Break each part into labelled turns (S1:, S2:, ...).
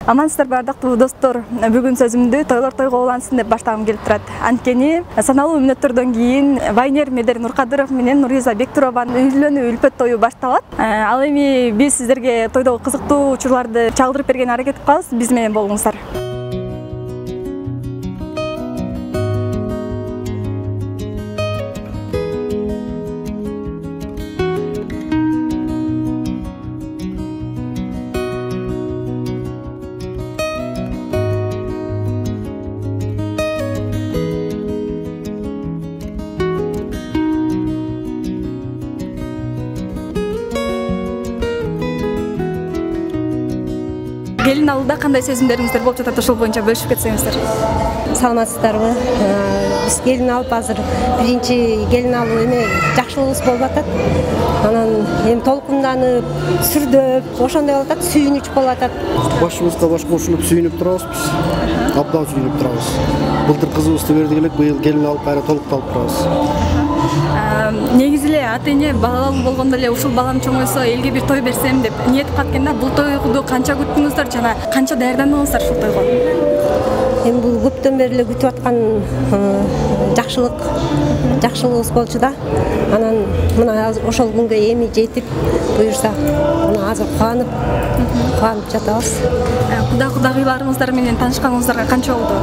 S1: Амансыздарбы ардактуу достор, бүгүн сөзүмдү тойлор тойго улансын деп баштагым келип турат. Анткени саналуу мүнөттөрдөн кийин Вайнер Медер Нуркадыров менен Нуриза Бектурованын үйлөнүү үлпөт тою башталат. Ал эми биз сиздерге тойдогу кызыктуу учурларды чагдырып берген аракет кылабыз. Биз менен болуңуздар. Келин алууда кандай сезимдериңиздер болуп жатат, ошол боюнча бөлүшүп кетсеңиздер.
S2: Саламатсыздарбы? Биз келин алып азыр биринчи келин алуу эме жакшылыгыбыз болуп атат. Анан эми толкунданып, сүрдөп, ошондой болуп атат, сүйүнүч болуп атат.
S3: Башыбызга баш кошулуп сүйүнүп турабыз биз. Абдан сүйүнүп турабыз. Былтыр кызыбызды бердик элек, быйыл келин алып кайра толукталып турабыз.
S1: Негизи эле ата эне балалуу болгондо эле ушул балам чоңойсо элге бир той берсем деп ниет кылып атканда бул тойду канча күттүңүздөр жана канча даярдандыңыздар ушул тойго?
S2: Эми бул көптөн бери эле күтүп аткан жакшылыгыбыз болчу да. Анан мына ошол күнгө эми жетип, буюрса, мына азыр кубанып жатабыз.
S1: Кудагыйларыңыздар менен таанышканыңыздарга канча болду?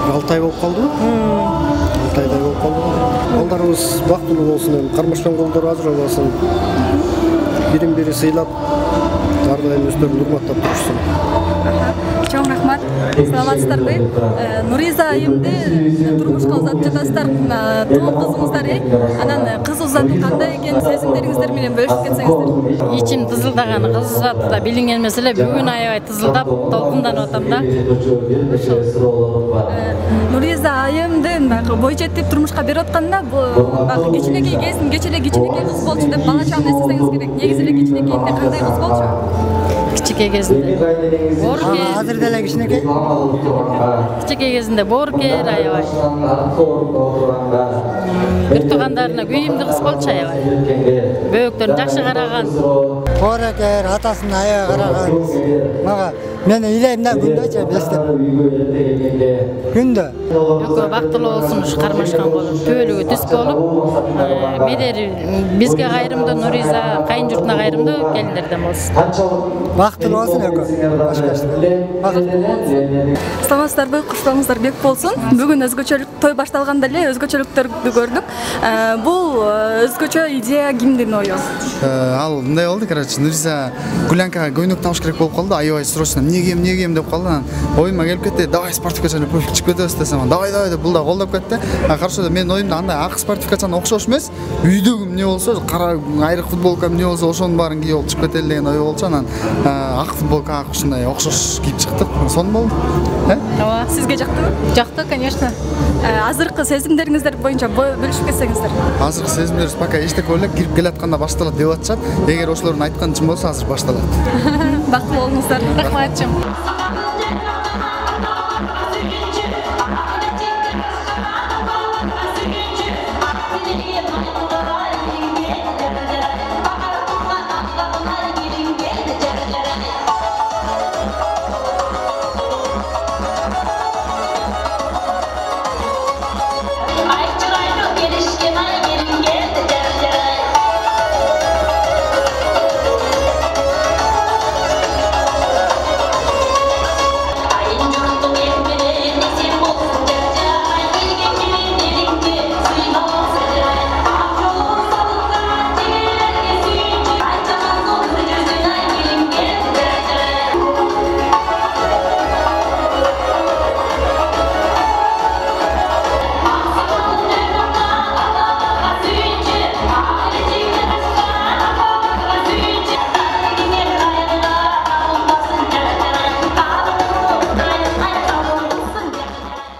S3: 6 ай болуп калды. 6 айдай болуп калды. Балдарыбыз бактылуу болсун, кармашкан колдору ажырабасын. Бирин-бири сыйлап, ар дайым өздөрүн урматтап турушсын.
S1: Чоң рахмат. Саламатсыздарбы? Нуриза айымды турмушка узатып жатасыздар. Тууган кызыңыздар, анан кыз узатуу кандай экен, сезимдериңиздер менен бөлүшүп кетсеңиздер.
S4: Ичим тызылдаган, кыз узатууда билинген эмес эле, бүгүн аябай тызылдап, толкунданып атам да.
S1: Нуриза айымды бой жетип турмушка берип атканда, бул кичинекей кезин, кичинекей кыз болчу деп бала чагын эстесеңиз керек. Негизи эле кичинекейинде кандай кыз болчу?
S4: Кичинекей кезинде боорукер.
S5: Азыр деле кичинекей.
S4: Кичинекей кезинде боорукер аябай. Бир туугандарына күйүмдүү кыз болчу аябай. Бөөктөрүн жакшы караган.
S5: Боорукер, атасына аябай караган. Мага мени илейм да күндө бестеп. Күндө.
S4: Экөө бактылуу болсун, ушу кармашкан болуп, түбөлүгү түз болуп, Медер бизге кайрымдуу, Нуриза кайын журтуна кайрымдуу келиндерден болсун.
S5: Бактылуу болсун экөө.
S1: Саламатсыздарбы, куштугуңуздар бек болсун. Бүгүн өзгөчөлүк той башталганда эле өзгөчөлүктөрдү көрдүк. Бул өзгөчө идея кимдин ою?
S6: Ал мындай болду, короче, Нуриза Гулянкага көйнөк табыш керек болуп калды, аябай срочно. Эмне кийем деп калды. Оюма келип кетти. Давай спортивкачаны профиль чыгып кетебиз десем, давай деп бул да колдоп кетти. Хорошо да менин оюмда андай ак спортивкачаны окшош эмес, үйдөгү эмне болсо, кара айрык футболка эмне болсо, ошонун баарын кийип алып чыгып кетели деген ой болчу. Анан ак футболка, ак ушундай окшош кийип чыктык. Сон болду.
S1: Ооба, сизге жактыбы?
S4: Жакты, конечно.
S1: Азыркы сезимдериңиздер боюнча бөлүшүп кетсеңиздер.
S6: Азыркы сезимдерибиз пока эчтеке элек кирип келатканда башталат деп атышат. Эгер ошолордун айтканы чын болсо, азыр башталат.
S1: Бактылуу болуңуздар.
S4: Рахматчым.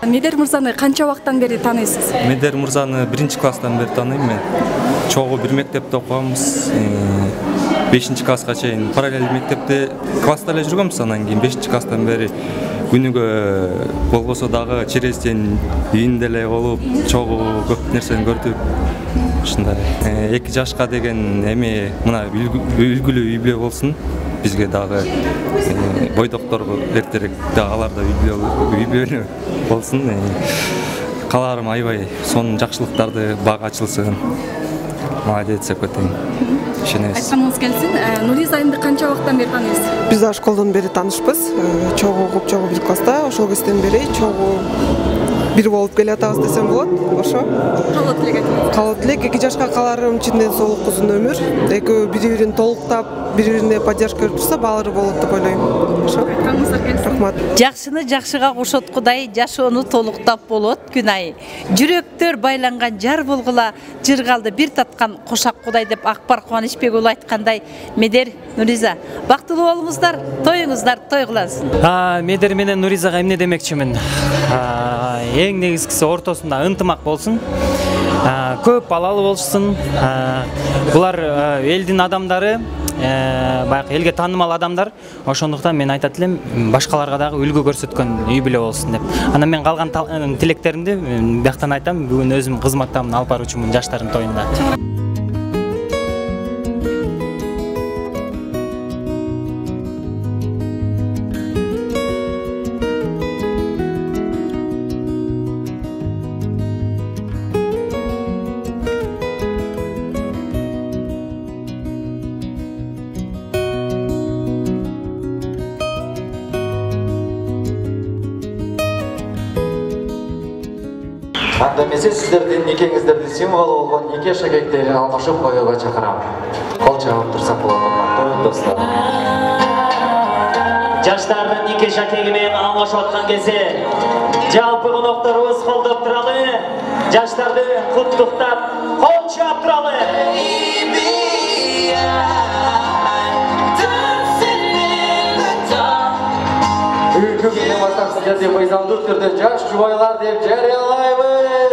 S1: Медер мырзаны канча убакыттан бери тааныйсыз?
S7: Медер мырзаны 1-класстан бери тааныйм мен. Чогуу бир мектепте окуганбыз. 5-класска чейин параллель мектепте класста эле жүргөнбүз, анан кийин 5-класстан бери күнүгө болбосо дагы черестен үйүндө эле болуп чогуу көп нерсени көрдүк ушундай 2 жашка деген эми мына үлгүлүү үй бүлө болсун бизге дагы бойдокторго эртерээк дагы аларда үй бүлө болсун кааларым аябай сонун жакшылыктарды бак ачылсын молодец деп кетейин ишенебиз
S1: айтканыңыз келсин Нуриза эми канча убакыттан бери тааныйсыз
S8: Биз школдон бери таанышпыз чогуу окуп чогуу бир класста ошол кезден бери чогуу бир болуп келе атабыз десем болот ошо калып элек 2 жашка каларым чынден соолук узун өмүр экөө бири бирин толуктап бири бирине поддержка берип турса баары болот деп ойлойм ошо рахмат
S9: жакшыны жакшыга кошоткудай жашоону толуктап болот күн айы жүрөктөр байланган жар болгула жыргалды бир таткан кошак кудай деп Акбар Кубанычбек уулу айткандай Медер Нуриза бактылуу болуңуздар тоюңуздар тойгулансын
S10: Медер менен Нуризага эмне демекчимин эң негизгиси ортосунда ынтымак болсун көп балалы болушsun булар элдин адамдары баягы элге таанымал адамдар ошондуктан мен айтат элем башкаларга дагы үлгү көрсөткөн үй бүлө болсун деп анан мен калган тилектеримди бияктан айтам бүгүн өзүм кызматтамын алып баруучумун жаштардын тоюнда
S11: Анда эмесе сиздердин никеңиздердин символу болгон нике шагектерин алмашып коюуга чакырам. Кол чабып турсак болот, урматтуу достор.
S12: Жаштардын нике шакеги менен алмашып аткан кезде жалпы конокторубуз колдоп туралы, жаштарды куттуктап кол чаап туралы.
S11: Бүгүнкү күнү баштап сиздерди мыйзамдуу түрдө жаш жубайлар деп жарыялайбыз.